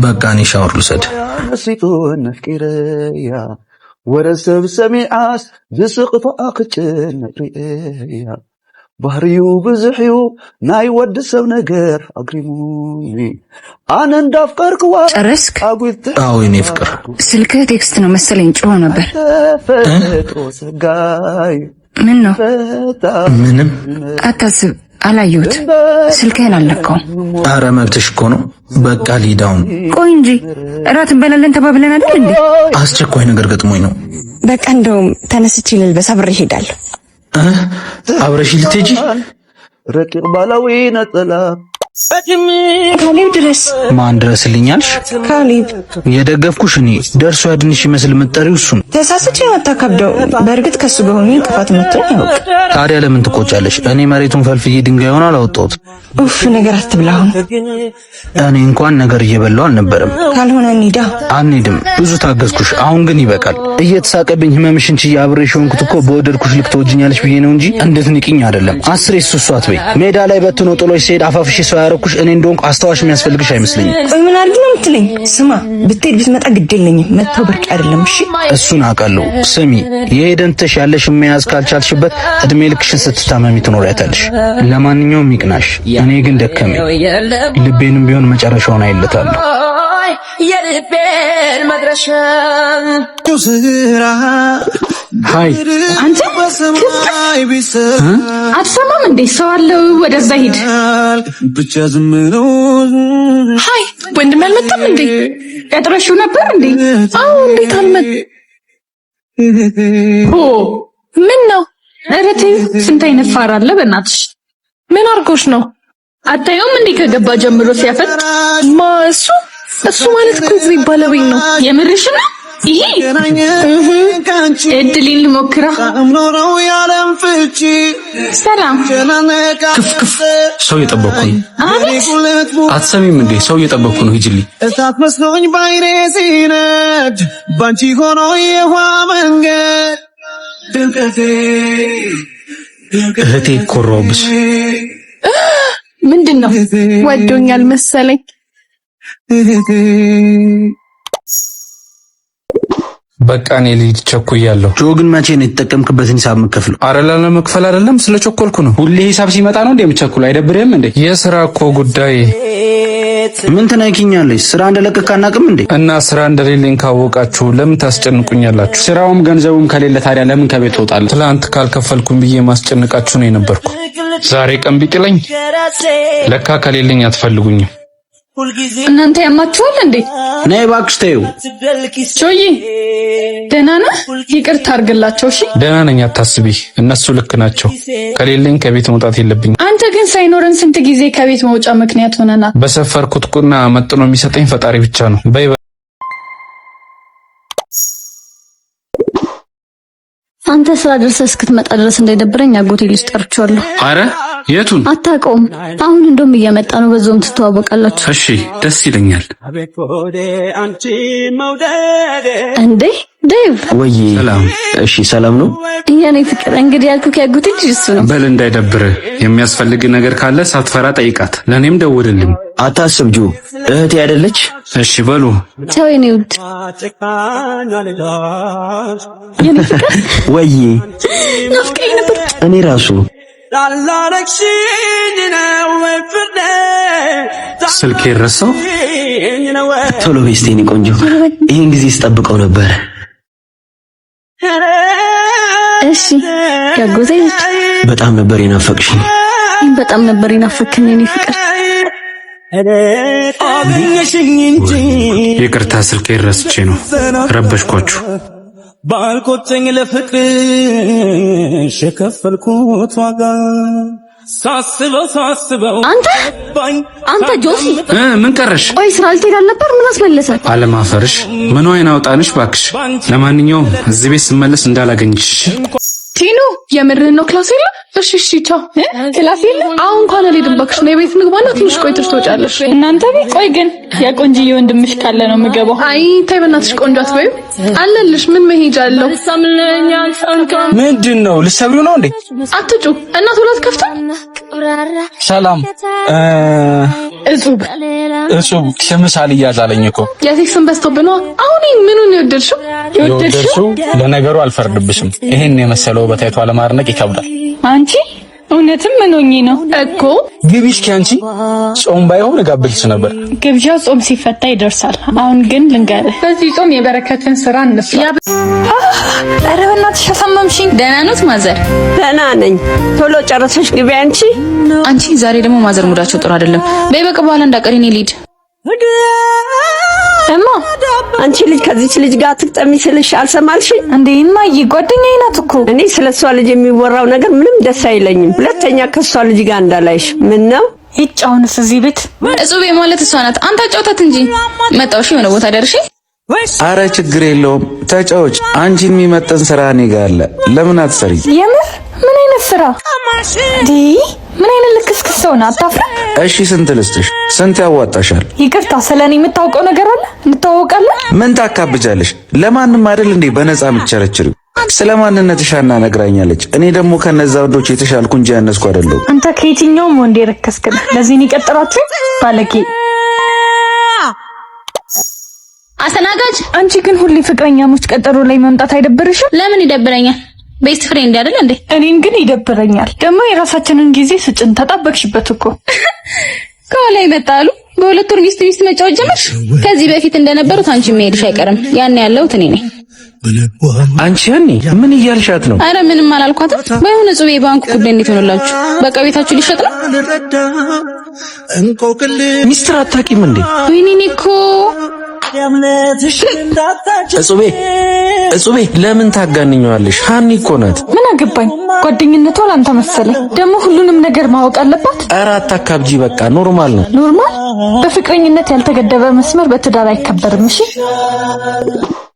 በቃ እኔ ሻወር ልውሰድ። ወረሰብ ሰሚዓስ ዝስቅቶ አክችን ነሪያ ባህሪው ብዙሕዩ ናይ ወዲ ሰብ ነገር አግሪሙኒ አነ እንዳፍቀርክዋ ጨረስክ? አዎ የኔ ፍቅር። ስልክህ ቴክስት ነው መሰለኝ ጮኸ ነበር። ምን ነው? ምንም አታስብ፣ አላየሁት። ስልክህን አልነካውም። ኧረ መብትሽ እኮ ነው። በቃ ሊዳውን ቆይ እንጂ እራት እንበላለን ተባብለን አይደል እንዴ? አስቸኳይ ነገር ገጥሞኝ ነው። በቃ እንደውም ተነስቼ ልልበስ፣ አብሬ እሄዳለሁ። አብረሽ ልትሄጂ? ረቂቅ ባላዊ ነጠላ ካሌብ ድረስ። ማን ድረስልኛልሽ? ካሌብ የደገፍኩሽ እኔ። ደርሶ ያድንሽ ይመስል የምትጠሪው እሱን። ተሳስቼ አታከብደው። በእርግጥ ከሱ ጋር ሆኜ እንቅፋት መጥቶኝ ያውቅ። ታዲያ ለምን ትቆጫለሽ? እኔ መሬቱን ፈልፍዬ ድንጋዩን አላወጣሁት። ኡፍ ነገር አትብላ። አሁን እኔ እንኳን ነገር እየበላው አልነበረም። ካልሆነ እንሂዳ። አንሄድም። ብዙ ታገዝኩሽ። አሁን ግን ይበቃል። እየተሳቀብኝ ህመምሽን ችዬ አብሬሽ ሆንኩት እኮ በወደድኩሽ ልክ ተወጅኛለሽ ብዬ ነው እንጂ እንድትንቂኝ አይደለም። አስሬ እሱ አትበይ። ሜዳ ላይ በትኖ ጥሎሽ ሲሄድ አፋፍሽ ሰው ያረኩሽ እኔ እንደሆንኩ አስተዋሽ የሚያስፈልግሽ አይመስለኝም። ቆይ ምን አድርግ ነው የምትለኝ? ስማ ብትሄድ ብትመጣ ግድ የለኝም። መተው ብርቅ አይደለም። እሺ እሱን አውቃለሁ። ስሚ የሄደንተሽ ያለሽ መያዝ ካልቻልሽበት እድሜ ልክሽን ስትታመሚ ትኖሪያታለሽ። ለማንኛውም ይቅናሽ። እኔ ግን ደከመኝ። ልቤንም ቢሆን መጨረሻውን አይለታለሁ። የልቤን መድረሻ ሃይ አንተ አትሰማም እንዴ? ሰው አለው ወደዛ ሂድ። ብቻ ዝም ነው። ሃይ ወንድም አልመጣም እንዴ? ቀጥረሽው ነበር እንዴ? አዎ እንዴት አልመጣ? ምን ነው? ኧረ ተይው። ስንት አይነት ፋራ አለ በእናትሽ። ምን አርጎሽ ነው? አታየውም እንዴ ከገባ ጀምሮ ሲያፈጥ? እሱ ማለት እኮ እዚህ ባለቤት ነው። የምርሽ ነው? ይሄ እድሌን ልሞክራ። ሰላም ክፍ ሰው እየጠበኩ ነው። አትሰሚም እንዴ? ሰው እየጠበኩ ነው። ሂጂልኝ። እሳት መስሎኝ ባይኔ ሲነድ ባንቺ ሆኖ የውሃ መንገድ እህቴ ኮራውብሽ። ምንድነው? ወዶኛል መሰለኝ። በቃ እኔ ልሂድ፣ ቸኩያለሁ። ጆ ግን መቼ ነው የተጠቀምክበትን ሂሳብ የምከፍለው? ኧረ ላለመክፈል አይደለም፣ ስለቸኮልኩ ነው። ሁሌ ሂሳብ ሲመጣ ነው እንዴ የምቸኩለው? አይደብርህም እንዴ? የሥራ እኮ ጉዳይ። ምን ትነኪኛለሽ? ስራ እንደለቀቅ አናውቅም እንዴ? እና ስራ እንደሌለኝ ካወቃችሁ ለምን ታስጨንቁኛላችሁ? ስራውም ገንዘቡም ከሌለ ታዲያ ለምን ከቤት እወጣለሁ? ትላንት ካልከፈልኩኝ ብዬ ማስጨንቃችሁ ነው የነበርኩ። ዛሬ ቀን ቢጥለኝ ለካ ከሌለኝ አትፈልጉኝም። እናንተ ያማችኋል እንዴ? ነይ እባክሽ ተይው። ጆይ ደህና ነህ? ይቅርታ አድርግላቸው። እሺ ደህና ነኝ፣ አታስቢ። እነሱ ልክ ናቸው። ከሌለኝ ከቤት መውጣት የለብኝም። አንተ ግን ሳይኖረን ስንት ጊዜ ከቤት መውጫ ምክንያት ሆነናል። በሰፈርኩት ቁና መጥኖ የሚሰጠኝ ፈጣሪ ብቻ ነው። በይ አንተ ስራ ደርሰህ እስክትመጣ ድረስ እንዳይደብረኝ አጎቴ ልጅ ጠርቼዋለሁ። አረ የቱን? አታውቀውም? አሁን እንደውም እየመጣ ነው። በዛውም ትተዋወቃላችሁ። እሺ ደስ ይለኛል። እንዴ ዴቭ ወይ ሰላም። እሺ ሰላም ነው የኔ ፍቅር። እንግዲህ ያልኩህ ያጎቴ ልጅ እሱ ነው። በል እንዳይደብርህ። የሚያስፈልግ ነገር ካለ ሳትፈራ ጠይቃት። ለኔም ደውልልኝ። አታስብ ጆ፣ እህቴ አይደለች? እሺ በሉ ቻው የኔ ውድ። የኔ ፍቅር ወይ ናፍቀኝ ነበር። እኔ ራሱ ስልኬ ረሳው። ቶሎ ቤስቴኒ ቆንጆ፣ ይሄን ጊዜ ስጠብቀው ነበር። እሺ ያጎቴ ልጅ፣ በጣም ነበር የናፈቅሽኝ። በጣም ነበር የናፈቅከኝ የኔ ፍቅር። ይቅርታ ስልኬ ረስቼ ነው ረበሽኳችሁ። ባልቆጨኝ ለፍቅርሽ የከፈልኩት ዋጋ ሳስበው አንተ ጆሲ ምን ቀረሽ? ቆይ ስራ ልትሄድ አልነበር? ምን አስመለሰ? አለማፈርሽ ምን አይን አውጣንሽ ባክሽ። ለማንኛውም እዚህ ቤት ስመለስ እንዳላገኝሽ። ቲኑ የምርህን ነው? ክላስ የለ? እሺ ቻው። ክላስ የለ? አሁን እንኳን አልሄድም እባክሽ። ነው የቤት ምግባና ትንሽ ቆይተሽ ትወጫለሽ። እናንተ ቤት ቆይ ግን የቆንጅዬ ወንድምሽ ካለ ነው የምገባው። አይ ተይ በእናትሽ ቆንጆ አትበይው አለልሽ። ምን መሄጃ አለው? ምንድን ነው ልትሰብሪው ነው እንዴ? አትጩ እናት ሁለት ከፍታ። ሰላም እጹብ እሱ ስምሳል እያዛለኝ እኮ የሴክስን በስተው ነው። አሁን ምኑን የወደድሽው? ለነገሩ አልፈርድብሽም። ይሄን የመሰለው በታይቷ ለማድነቅ ይከብዳል። አንቺ እውነትም ምን ሆኜ ነው እኮ ግቢ እስኪ አንቺ ጾም ባይሆን ጋብልሽ ነበር። ግብዣው ጾም ሲፈታ ይደርሳል። አሁን ግን ልንገርህ በዚህ ጾም የበረከትን ስራ እንስራ። ኧረ በእናትሽ አሳመምሽኝ። ደህና ነዎት ማዘር? ደህና ነኝ። ቶሎ ጨረሰሽ ግቢ አንቺ። ዛሬ ደግሞ ማዘር ሙዳቸው ጥሩ አይደለም። በይ በቃ በኋላ እንዳቀሪ እኔ ልሂድ። እማ አንቺ ልጅ ከዚች ልጅ ጋር ትቅጠሚ ስልሽ አልሰማልሽኝ እንዴ? እማዬ ጓደኛዬ ናት እኮ። እኔ ስለሷ ልጅ የሚወራው ነገር ምንም ደስ አይለኝም። ሁለተኛ ከሷ ልጅ ጋር እንዳላይሽ። ምን ነው ይጫውንስ እዚህ ቤት እጹቤ ማለት እሷ ናት። አንተ አጫውታት እንጂ መጣውሽ የሆነ ቦታ ደርሼ። አረ ችግር የለውም ተጫዎች። አንቺን የሚመጥን ስራ እኔ ጋር አለ። ለምን አትሰሪ? የምር ምን አይነት ስራ ዲ? ምን አይነት ልክስክስ ሰው ናት? አታፍራ? እሺ ስንት ልስጥሽ? ስንት ያዋጣሻል? ይቅርታ ስለኔ የምታውቀው ነገር አለ? እንተዋወቃለን? ምን ታካብጃለሽ? ለማንም አይደል እንዴ በነፃ የምትቸረችሪው? ስለማንነትሽ አና ነግራኛለች። እኔ ደግሞ ከነዛ ወንዶች የተሻልኩ እንጂ ያነስኩ አይደለሁ። አንተ ከየትኛውም ወንድ የረከስክ ነህ። ለዚህ ነው የቀጠራችሁ ባለጌ። አስተናጋጅ፣ አንቺ ግን ሁሌ ፍቅረኛሞች ቀጠሮ ላይ መምጣት አይደብርሽም? ለምን ይደብረኛል? ቤስት ፍሬንድ አይደል እንዴ? እኔን ግን ይደብረኛል። ደግሞ የራሳችንን ጊዜ ስጭን። ተጣበቅሽበት እኮ ከኋላ ይመጣሉ። በሁለት ወር ሚስት መጫወት ጀመርሽ። ከዚህ በፊት እንደነበሩት አንቺ መሄድሽ አይቀርም። ያን ያለሁት እኔ ነኝ። አንቺ ያኔ ምን እያልሻት ነው? አረ ምንም አላልኳትም። ባይሆን ጹቤ ባንኩ ጉዳይ እንዴት ሆነላችሁ? በቃ ቤታችሁ ሊሸጥ ነው። ሚስትር አታውቂም እንዴ? ወይኔ እኮ እጹቤ ለምን ታጋንኛለሽ? ሃኒ እኮ ናት። ምን አገባኝ? ጓደኝነቷ ላንተ መሰለኝ። ደግሞ ሁሉንም ነገር ማወቅ አለባት። ኧረ አታካብጂ፣ በቃ ኖርማል ነው። ኖርማል? በፍቅረኝነት ያልተገደበ መስመር በትዳር አይከበርም። እሺ